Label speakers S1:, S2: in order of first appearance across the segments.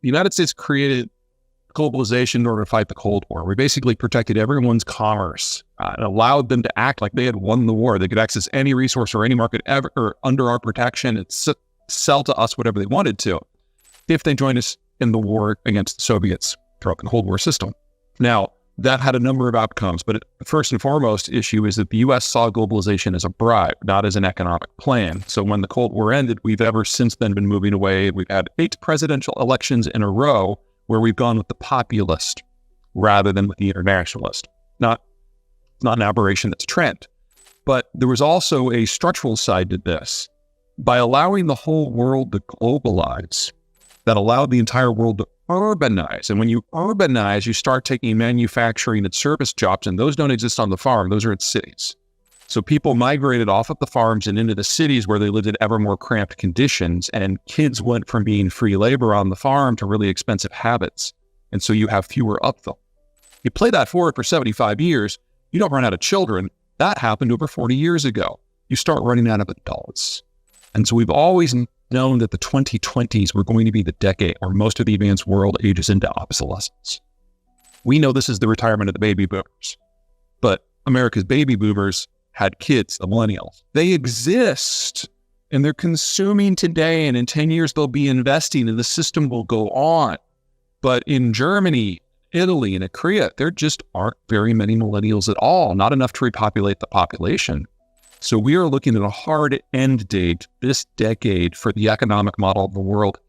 S1: the United States created globalization in order to fight the Cold War. We basically protected everyone's commerce and allowed them to act like they had won the war. They could access any resource or any market ever or under our protection and sell to us whatever they wanted to if they joined us in the war against the Soviets throughout the Cold War system. Now, that had a number of outcomes, but the first and foremost issue is that the U.S. saw globalization as a bribe, not as an economic plan. So when the Cold War ended, we've ever since then been moving away. We've had 8 presidential elections in a row where we've gone with the populist rather than with the internationalist. Not an aberration, it's a trend. But there was also a structural side to this. By allowing the whole world to globalize, that allowed the entire world to urbanize. And when you urbanize, you start taking manufacturing and service jobs, and those don't exist on the farm, those are in cities. So people migrated off of the farms and into the cities where they lived in ever more cramped conditions, and kids went from being free labor on the farm to really expensive habits. And so you have fewer of them. You play that forward for 75 years, you don't run out of children. That happened over 40 years ago. You start running out of adults. And so we've always known that the 2020s were going to be the decade where most of the advanced world ages into obsolescence. We know this is the retirement of the baby boomers, but America's baby boomers had kids, the millennials. They exist and they're consuming today, and in 10 years they'll be investing and the system will go on. But in Germany, Italy, and Korea, there just aren't very many millennials at all, not enough to repopulate the population. So we are looking at a hard end date this decade for the economic model of the world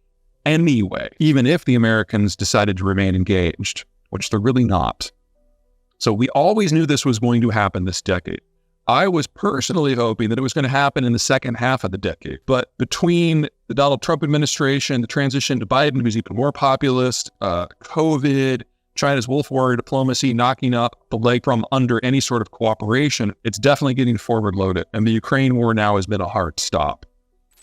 S1: anyway, even if the Americans decided to remain engaged, which they're really not. So we always knew this was going to happen this decade. I was personally hoping that it was going to happen in the second half of the decade. But between the Donald Trump administration, the transition to Biden, who's even more populist, COVID, China's wolf warrior diplomacy knocking up the leg from under any sort of cooperation, it's definitely getting forward loaded. And the Ukraine war now has been a hard stop.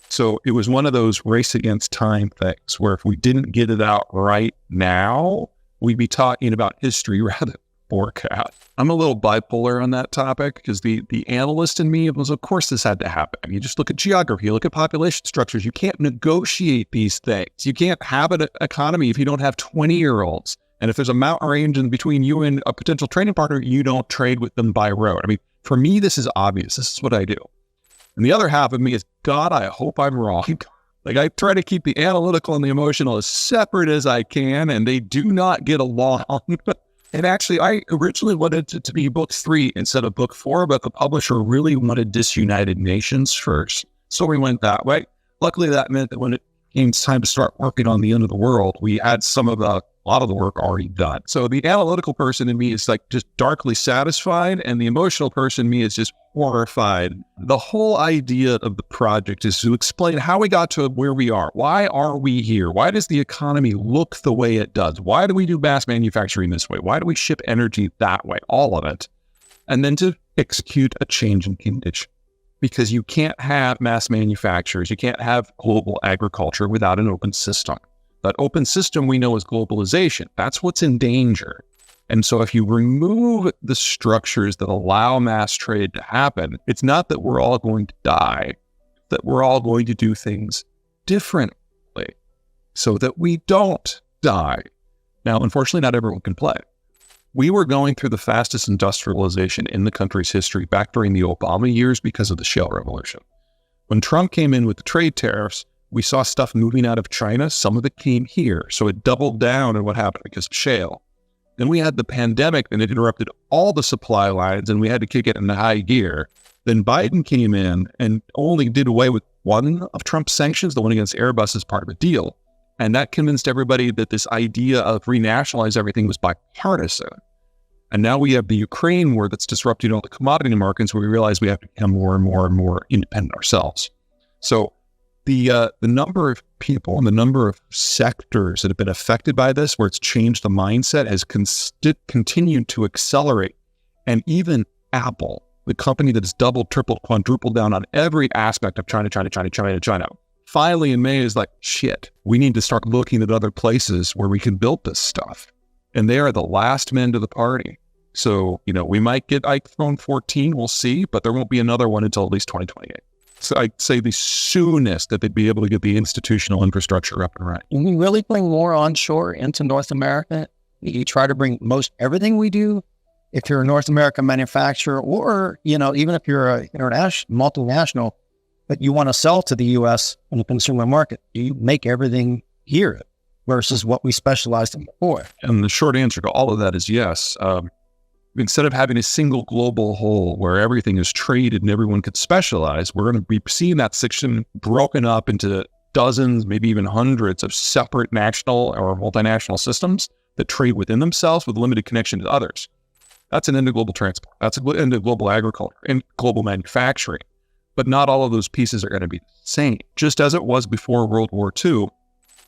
S1: So it was one of those race against time things where if we didn't get it out right now, we'd be talking about history rather than forecast. I'm a little bipolar on that topic because the analyst in me was, of course, this had to happen. You just look at geography, you look at population structures. You can't negotiate these things. You can't have an economy if you don't have 20-year-olds. And if there's a mountain range in between you and a potential trading partner, you don't trade with them by road. I mean, for me, this is obvious. This is what I do. And the other half of me is, God, I hope I'm wrong. Like, I try to keep the analytical and the emotional as separate as I can, and they do not get along. And actually, I originally wanted it to be book 3 instead of book 4, but the publisher really wanted Disunited Nations first. So we went that way. Luckily, that meant that when it came time to start working on the end of the world, we had a lot of the work already done. So the analytical person in me is like just darkly satisfied, and the emotional person in me is just horrified. The whole idea of the project is to explain how we got to where we are. Why are we here? Why does the economy look the way it does? Why do we do mass manufacturing this way? Why do we ship energy that way? All of it. And then to execute a change in condition. Because you can't have mass manufacturers, you can't have global agriculture without an open system. That open system we know is globalization. That's what's in danger. And so if you remove the structures that allow mass trade to happen, it's not that we're all going to die, that we're all going to do things differently so that we don't die. Now, unfortunately, not everyone can play. We were going through the fastest industrialization in the country's history back during the Obama years because of the shale revolution. When Trump came in with the trade tariffs, we saw stuff moving out of China. Some of it came here. So it doubled down on what happened because of shale. Then we had the pandemic and it interrupted all the supply lines and we had to kick it into high gear. Then Biden came in and only did away with one of Trump's sanctions, the one against Airbus, as part of a deal. And that convinced everybody that this idea of renationalize everything was bipartisan. And now we have the Ukraine war that's disrupting all the commodity markets where we realize we have to become more and more and more independent ourselves. So the number of people and the number of sectors that have been affected by this, where it's changed the mindset, has continued to accelerate. And even Apple, the company that has doubled, tripled, quadrupled down on every aspect of China, finally in May is like, shit, we need to start looking at other places where we can build this stuff. And they are the last men to the party. So, we might get iPhone 14, we'll see, but there won't be another one until at least 2028. I'd say the soonest that they'd be able to get the institutional infrastructure up and running.
S2: When we really bring more onshore into North America, you try to bring most everything we do. If you're a North American manufacturer, or, even if you're a multinational, but you want to sell to the U.S. in the consumer market, do you make everything here versus what we specialized in before?
S1: And the short answer to all of that is yes. Instead of having a single global whole where everything is traded and everyone could specialize, we're going to be seeing that section broken up into dozens, maybe even hundreds of separate national or multinational systems that trade within themselves with limited connection to others. That's an end to global transport. That's an end to global agriculture and global manufacturing. But not all of those pieces are going to be the same. Just as it was before World War II,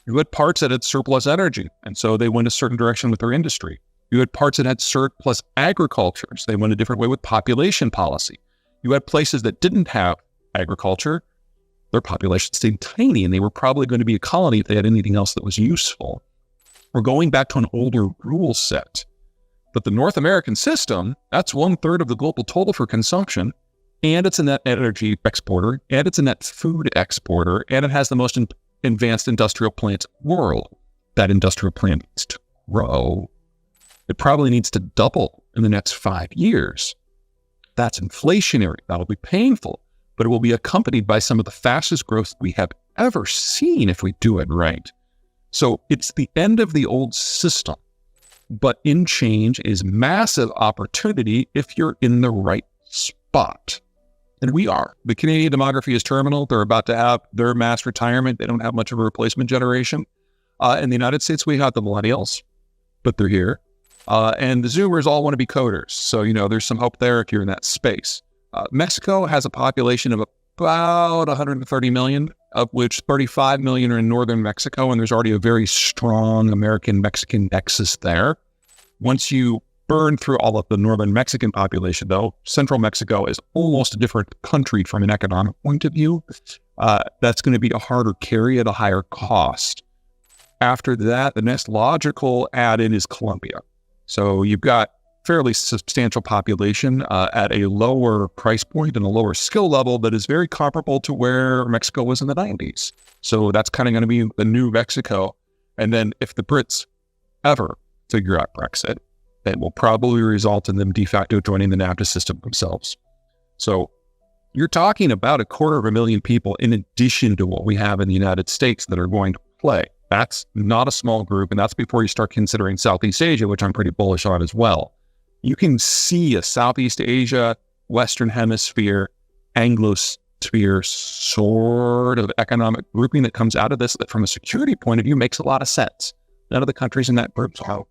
S1: you had parts that had surplus energy, and so they went a certain direction with their industry. You had parts that had surplus agriculture, so they went a different way with population policy. You had places that didn't have agriculture. Their population stayed tiny, and they were probably going to be a colony if they had anything else that was useful. We're going back to an older rule set. But the North American system, that's 1/3 of the global total for consumption, and it's a net energy exporter, and it's a net food exporter, and it has the most advanced industrial plants in the world. That industrial plant needs to grow. It probably needs to double in the next 5 years. That's inflationary. That'll be painful, but it will be accompanied by some of the fastest growth we have ever seen if we do it right. So it's the end of the old system, but in change is massive opportunity if you're in the right spot. And we are. The Canadian demography is terminal. They're about to have their mass retirement. They don't have much of a replacement generation. In the United States, we have the millennials, but they're here. And the Zoomers all want to be coders. So, there's some hope there if you're in that space. Mexico has a population of about 130 million, of which 35 million are in northern Mexico, and there's already a very strong American-Mexican nexus there. Once you burn through all of the northern Mexican population, though, central Mexico is almost a different country from an economic point of view. That's going to be a harder carry at a higher cost. After that, the next logical add-in is Colombia. So you've got fairly substantial population at a lower price point and a lower skill level that is very comparable to where Mexico was in the 90s. So that's kind of going to be the new Mexico. And then if the Brits ever figure out Brexit, it will probably result in them de facto joining the NAFTA system themselves. So you're talking about 250,000 people in addition to what we have in the United States that are going to play. That's not a small group, and that's before you start considering Southeast Asia, which I'm pretty bullish on as well. You can see a Southeast Asia, Western Hemisphere, Anglosphere sort of economic grouping that comes out of this that from a security point of view makes a lot of sense. None of the countries in that group are